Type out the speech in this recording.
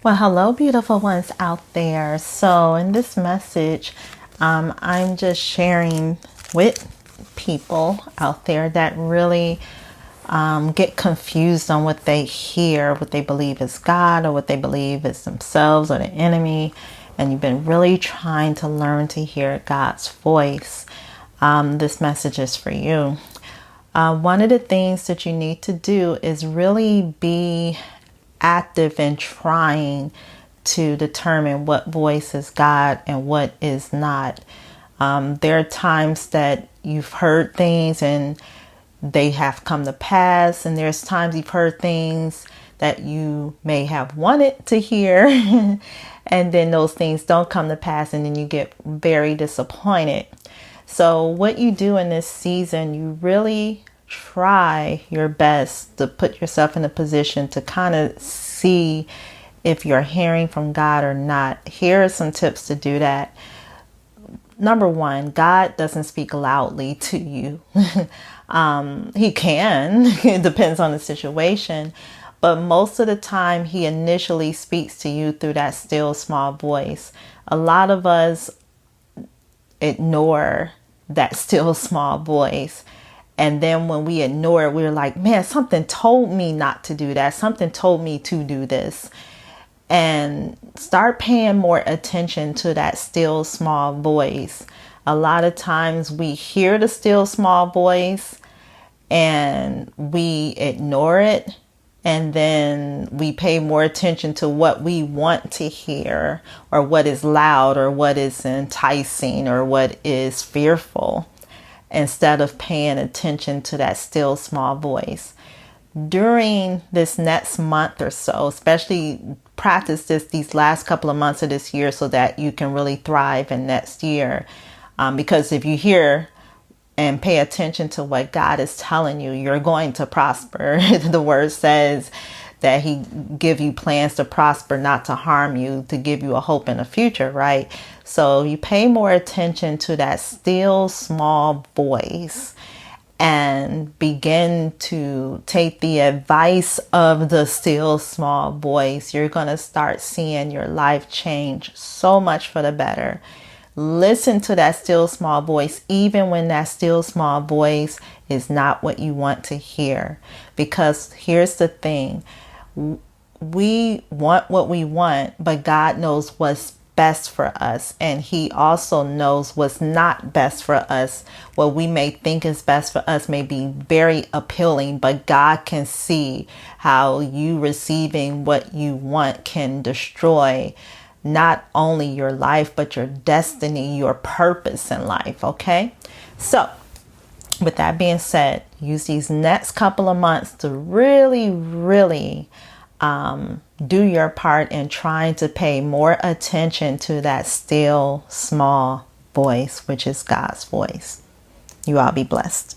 Well, hello, beautiful ones out there. So, in this message, I'm just sharing with people out there that really get confused on what they hear, what they believe is God, or what they believe is themselves or the enemy. And you've been really trying to learn to hear God's voice. This message is for you. One of the things that you need to do is really be active in trying to determine what voice is God and what is not. There are times that you've heard things and they have come to pass, and there's times you've heard things that you may have wanted to hear and then those things don't come to pass, and then you get very disappointed. So what you do in this season, you really try your best to put yourself in a position to kind of see if you're hearing from God or not. Here are some tips to do that. Number one, God doesn't speak loudly to you. He can, it depends on the situation. But most of the time, he initially speaks to you through that still small voice. A lot of us ignore that still small voice. And then when we ignore it, we're like, man, something told me not to do that. Something told me to do this. And start paying more attention to that still small voice. A lot of times we hear the still small voice and we ignore it. And then we pay more attention to what we want to hear, or what is loud, or what is enticing, or what is fearful, instead of paying attention to that still small voice. During this next month or so, especially practice this these last couple of months of this year so that you can really thrive in next year. Because if you hear and pay attention to what God is telling you, you're going to prosper. The word says that he give you plans to prosper, not to harm you, to give you a hope in the future, right? So you pay more attention to that still small voice and begin to take the advice of the still small voice. You're going to start seeing your life change so much for the better. Listen to that still small voice, even when that still small voice is not what you want to hear. Because here's the thing. We want what we want, but God knows what's best for us. And he also knows what's not best for us. What we may think is best for us may be very appealing, but God can see how you receiving what you want can destroy not only your life, but your destiny, your purpose in life. Okay. So with that being said, use these next couple of months to really do your part in trying to pay more attention to that still small voice, which is God's voice. You all be blessed.